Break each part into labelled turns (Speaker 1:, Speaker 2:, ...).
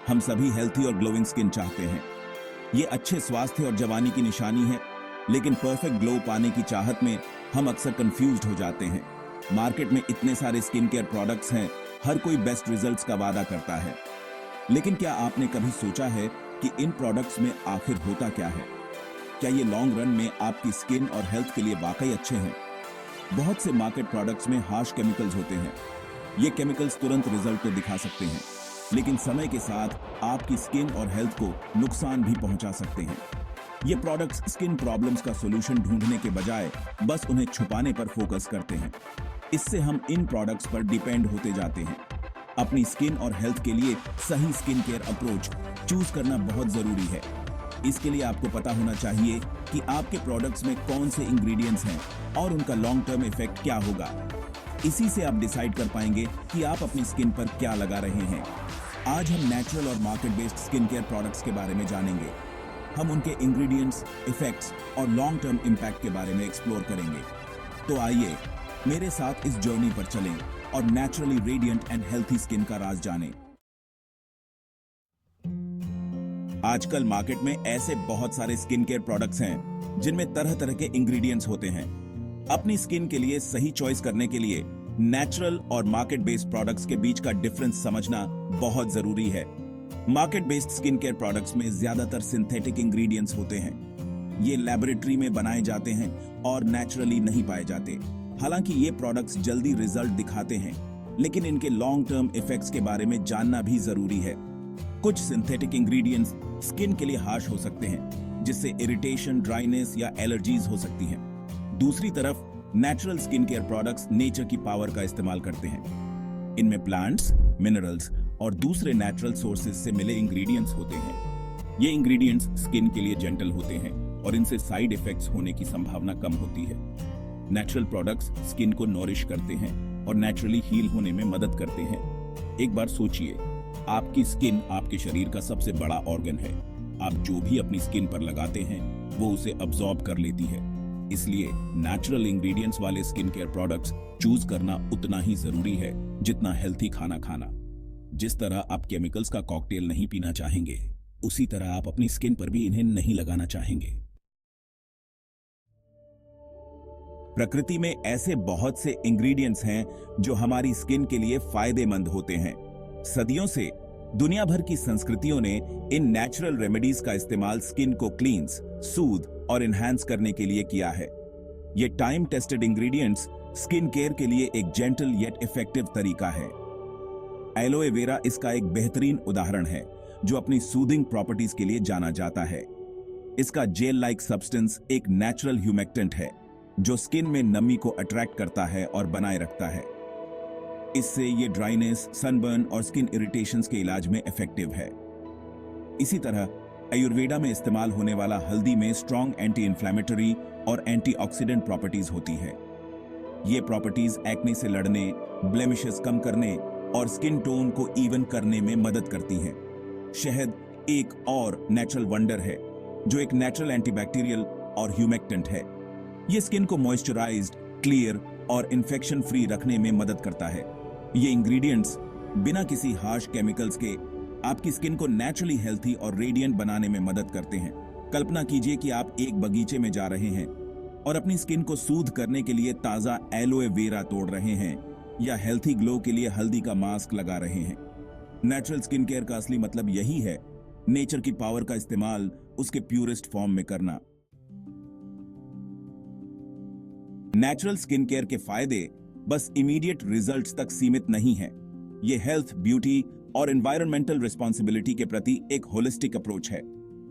Speaker 1: हम सभी हेल्थी और ग्लोइंग स्किन चाहते हैं। ये अच्छे स्वास्थ्य और जवानी की निशानी है, लेकिन परफेक्ट ग्लो पाने की चाहत में हम अक्सर कंफ्यूज्ड हो जाते हैं। मार्केट में इतने सारे स्किन केयर प्रोडक्ट्स हैं, हर कोई बेस्ट रिजल्ट्स का वादा करता है, लेकिन क्या आपने कभी सोचा है कि इन प्रोडक्ट्स में आखिर होता क्या है? क्या ये लॉन्ग रन में आपकी स्किन और हेल्थ के लिए वाकई अच्छे हैं? बहुत से मार्केट प्रोडक्ट्स में हार्श केमिकल्स होते हैं। ये केमिकल्स तुरंत रिजल्ट तो दिखा सकते हैं, लेकिन समय के साथ आपकी स्किन और हेल्थ को नुकसान भी पहुंचा सकते हैं। ये प्रोडक्ट्स स्किन प्रॉब्लम्स का सॉल्यूशन ढूंढने के बजाय बस उन्हें छुपाने पर फोकस करते हैं। इससे हम इन प्रोडक्ट्स पर डिपेंड होते जाते हैं। अपनी स्किन और हेल्थ के लिए सही स्किन केयर अप्रोच चूज करना बहुत जरूरी है। इसके लिए आपको पता होना चाहिए कि आपके प्रोडक्ट्स में कौन से इंग्रेडिएंट्स हैं और उनका लॉन्ग टर्म इफेक्ट क्या होगा। इसी से आप डिसाइड कर पाएंगे कि आप अपनी स्किन पर क्या लगा रहे हैं। आज हम नेचुरल और market based skin care products के बारे में जानेंगे। हम उनके इंग्रेडिएंट्स, इफेक्ट्स और लॉन्ग टर्म इम्पैक्ट के बारे में एक्सप्लोर करेंगे। तो आइए मेरे साथ इस जर्नी पर चलें और naturally radiant and healthy skin का राज जानें। आजकल मार्केट में ऐसे बहुत सारे स्किन केयर प्रोडक्ट्स हैं जिनमें तरह तरह के इंग्रेडिएंट्स होते हैं। अपनी स्किन के लिए सही चॉइस करने के लिए नेचुरल और मार्केट बेस्ड प्रोडक्ट्स के बीच का डिफरेंस समझना बहुत जरूरी है। Market based skin care products में ज्यादातर सिंथेटिक इंग्रेडिएंट्स होते हैं। ये लैबोरेटरी में बनाए जाते हैं और नेचुरली नहीं पाए जाते। हालांकि ये प्रोडक्ट्स जल्दी रिजल्ट दिखाते हैं, लेकिन इनके लॉन्ग टर्म इफेक्ट्स के बारे में जानना भी जरूरी है। कुछ सिंथेटिक इंग्रेडिएंट्स स्किन के लिए हार्श हो सकते हैं, जिससे इरिटेशन, ड्राइनेस या एलर्जीज हो सकती हैं। दूसरी तरफ natural skin care products nature की पावर का इस्तेमाल करते हैं। इनमें प्लांट्स, मिनरल्स और दूसरे नेचुरल सोर्सेज से मिले इंग्रेडिएंट्स होते हैं। ये इंग्रेडिएंट्स स्किन के लिए जेंटल होते हैं और इनसे साइड इफेक्ट्स होने की संभावना कम होती है। नेचुरल प्रोडक्ट्स स्किन को नॉरिश करते हैं और नेचुरली हील होने में मदद करते हैं। एक बार सोचिए, आपकी स्किन आपके शरीर का सबसे बड़ा ऑर्गन है। आप जो भी अपनी स्किन पर लगाते हैं वो उसे अब्सॉर्ब कर लेती है। इसलिए नेचुरल इंग्रेडिएंट्स वाले स्किन केयर प्रोडक्ट्स चूज करना उतना ही जरूरी है जितना हेल्थी खाना खाना। जिस तरह आप केमिकल्स का कॉकटेल नहीं पीना चाहेंगे, उसी तरह आप अपनी स्किन पर भी इन्हें नहीं लगाना चाहेंगे। प्रकृति में ऐसे बहुत से इंग्रेडिएंट्स हैं जो हमारी स्किन के लिए फायदेमंद होते हैं। सदियों से दुनिया भर की संस्कृतियों ने इन नेचुरल रेमेडीज का इस्तेमाल स्किन को क्लींस, सूद और एनहांस करने के लिए किया है। ये time tested ingredients skin care के लिए एक जेंटल येट इफेक्टिव तरीका है। एलोए वेरा इसका एक बेहतरीन उदाहरण है, जो अपनी सूदिंग प्रॉपर्टीज के लिए जाना जाता है। इसका जेल लाइक सब्सटेंस एक नेचुरल ह्यूमेक्टेंट है, जो स्किन में नमी को अट्रैक्ट करता है और बनाए रखता है। इससे ये ड्राइनेस, सनबर्न और स्किन इरिटेशंस के इलाज में इफेक्टिव है। इसी तरह आयुर्वेदा में इस्तेमाल होने वाला हल्दी में स्ट्रॉन्ग एंटी इंफ्लेमेटरी और एंटीऑक्सीडेंट प्रॉपर्टीज होती है। ये प्रॉपर्टीज एक्ने से लड़ने, ब्लेमिशेस कम करने और स्किन टोन को इवन करने में मदद करती हैं। शहद एक और नेचुरल वंडर है, जो एक नेचुरल एंटीबैक्टीरियल और ह्यूमेक्टेंट है। ये स्किन को मॉइस्चराइज्ड, क्लियर और इन्फेक्शन फ्री रखने में मदद करता है। ये इंग्रेडिएंट्स बिना किसी हार्श केमिकल्स के आपकी स्किन को नेचुरली हेल्थी और रेडिएंट बनाने में मदद करते हैं। कल्पना कीजिए कि आप एक बगीचे में जा रहे हैं और अपनी स्किन को सूद करने के लिए ताजा एलोए वेरा तोड़ रहे हैं, या हेल्थी ग्लो के लिए हल्दी का मास्क लगा रहे हैं। नेचुरल स्किन केयर का असली मतलब यही है, नेचर की पावर का इस्तेमाल उसके प्यूरेस्ट फॉर्म में करना। नेचुरल स्किन केयर के फायदे बस इमीडिएट रिजल्ट्स तक सीमित नहीं है। ये हेल्थ, ब्यूटी और एनवायरमेंटल रिस्पॉन्सिबिलिटी के प्रति एक होलिस्टिक अप्रोच है।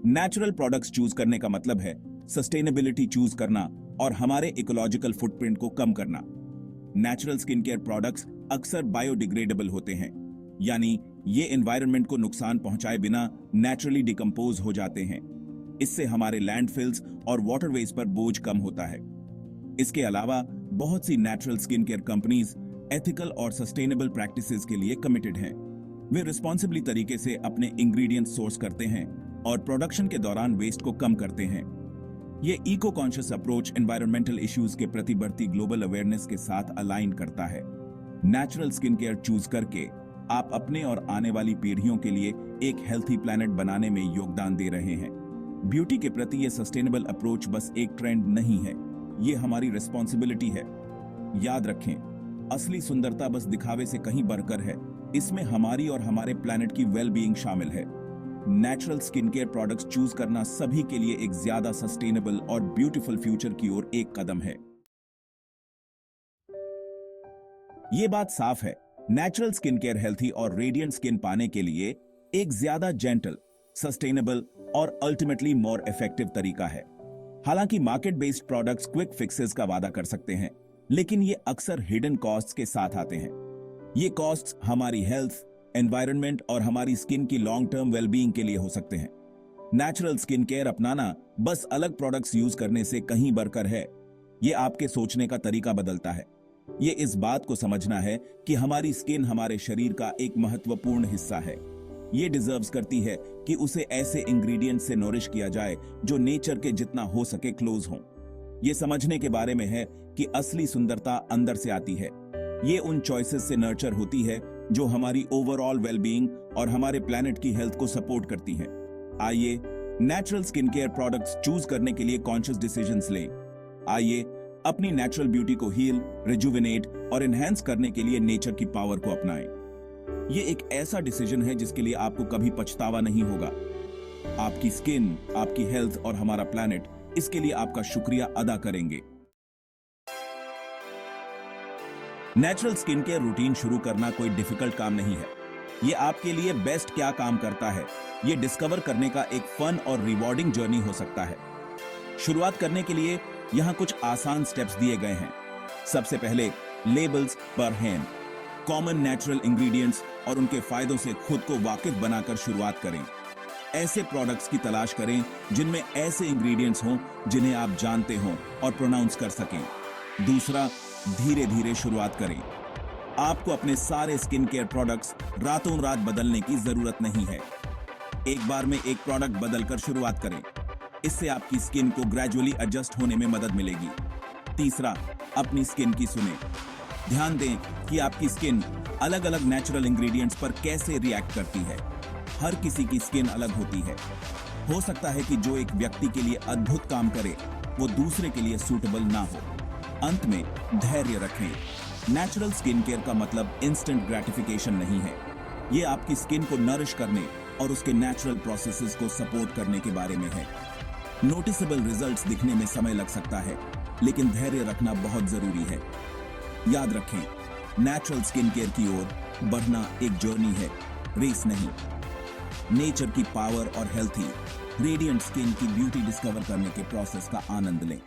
Speaker 1: नेचुरल प्रोडक्ट्स चूज करने का मतलब है सस्टेनेबिलिटी चूज करना और हमारे इकोलॉजिकल फुटप्रिंट को कम करना। नेचुरल स्किन केयर प्रोडक्ट्स अक्सर बायोडिग्रेडेबल होते हैं, यानी ये एनवायरनमेंट को नुकसान पहुंचाए बिना नेचुरली डिकम्पोज हो जाते हैं। इससे हमारे लैंडफिल्स और वाटरवेज पर बोझ कम होता है। इसके अलावा बहुत सी natural skin care companies ethical और सस्टेनेबल प्रैक्टिसेस के लिए कमिटेड हैं। वे रिस्पॉन्सिबली तरीके से अपने इंग्रेडिएंट्स सोर्स करते हैं और प्रोडक्शन के दौरान वेस्ट को कम करते हैं। ये eco conscious approach environmental issues के प्रति बढ़ती ग्लोबल अवेयरनेस के साथ अलाइन करता है। नेचुरल स्किन केयर चूज करके आप अपने और आने वाली पीढ़ियों के लिए एक हेल्थी प्लैनेट बनाने में योगदान दे रहे हैं। ब्यूटी के प्रति ये सस्टेनेबल अप्रोच बस एक ट्रेंड नहीं है, ये हमारी रिस्पॉन्सिबिलिटी है। याद रखें, असली सुंदरता बस दिखावे से कहीं बढ़कर है। इसमें हमारी और हमारे प्लैनेट की वेल बीइंग शामिल है। Natural skin care products choose करना सभी के लिए एक ज्यादा सस्टेनेबल और ब्यूटीफुल फ्यूचर की ओर एक कदम है। ये बात साफ है, नेचुरल स्किन केयर हेल्थी और रेडिएंट स्किन पाने के लिए एक ज्यादा जेंटल, सस्टेनेबल और अल्टीमेटली मोर इफेक्टिव तरीका है। हालांकि market based products quick fixes का वादा कर सकते हैं, लेकिन ये अक्सर हिडन कॉस्ट्स के साथ आते हैं। ये कॉस्ट्स हमारी हेल्थ, एनवायरनमेंट और हमारी स्किन की लॉन्ग टर्म वेलबीइंग के लिए हो सकते हैं। नेचुरल स्किन केयर अपनाना बस अलग प्रोडक्ट्स यूज करने से कहीं बढ़कर है। ये आपके सोचने का तरीका बदलता है। ये इस बात को समझना है कि हमारी स्किन हमारे शरीर का एक महत्वपूर्ण हिस्सा है। ये डिजर्व्स करती है कि उसे ऐसे इंग्रेडिएंट से नोरिश किया जाए जो नेचर के जितना हो सके क्लोज हों। ये समझने के बारे में है कि असली सुंदरता अंदर से आती है। ये उन चॉइसेस से नर्चर होती है जो हमारी ओवरऑल वेलबीइंग और हमारे प्लैनेट की हेल्थ को सपोर्ट करती हैं। आइए natural skin care products choose करने के लिए कॉन्शियस डिसीजंस लें। आइए अपनी नेचुरल ब्यूटी को हील, रिजुविनेट और एनहेंस करने के लिए नेचर की पावर को अपनाएं। ये एक ऐसा डिसीजन है जिसके लिए आपको कभी पछतावा नहीं होगा। आपकी स्किन, आपकी हेल्थ और हमारा प्लैनेट इसके लिए आपका शुक्रिया अदा करेंगे। नेचुरल स्किन केयर रूटीन शुरू करना कोई डिफिकल्ट काम नहीं है। ये आपके लिए बेस्ट क्या काम करता है, ये डिस्कवर करने का एक फन और रिवॉर्डिंग जर्नी हो सकता है। शुरुआत करने के लिए यहां कुछ आसान स्टेप्स दिए गए हैं। सबसे पहले, लेबल्स पर हैंड। कॉमन नेचुरल इंग्रेडिएंट्स और उनके फायदों से खुद को वाकिफ बनाकर शुरुआत करें। ऐसे प्रोडक्ट्स की तलाश करें जिनमें ऐसे इंग्रेडिएंट्स हों जिन्हें आप जानते हों और प्रोनाउंस कर सकें। दूसरा, धीरे धीरे शुरुआत करें। आपको अपने सारे स्किन केयर प्रोडक्ट्स रातों रात बदलने की जरूरत नहीं है। एक बार में एक प्रोडक्ट बदलकर शुरुआत करें। इससे आपकी स्किन को ग्रेजुअली एडजस्ट होने में मदद मिलेगी। तीसरा, अपनी स्किन की सुने। ध्यान दें कि आपकी स्किन अलग अलग नेचुरल इंग्रेडिएंट्स पर कैसे रिएक्ट करती है। हर किसी की स्किन अलग होती है। हो सकता है कि जो एक व्यक्ति के लिए अद्भुत काम करे वो दूसरे के लिए सूटेबल ना हो। अंत में धैर्य रखें। नेचुरल स्किन केयर का मतलब इंस्टेंट ग्रेटिफिकेशन नहीं है। ये आपकी स्किन को नरिश करने और उसके नेचुरल प्रोसेसेस को सपोर्ट करने के बारे में है। नोटिसेबल रिजल्ट्स दिखने में समय लग सकता है, लेकिन धैर्य रखना बहुत जरूरी है। याद रखें, नेचुरल स्किन केयर की ओर बढ़ना एक जर्नी है, रेस नहीं। नेचर की पावर और हेल्थी, रेडिएंट स्किन की ब्यूटी डिस्कवर करने के प्रोसेस का आनंद लें।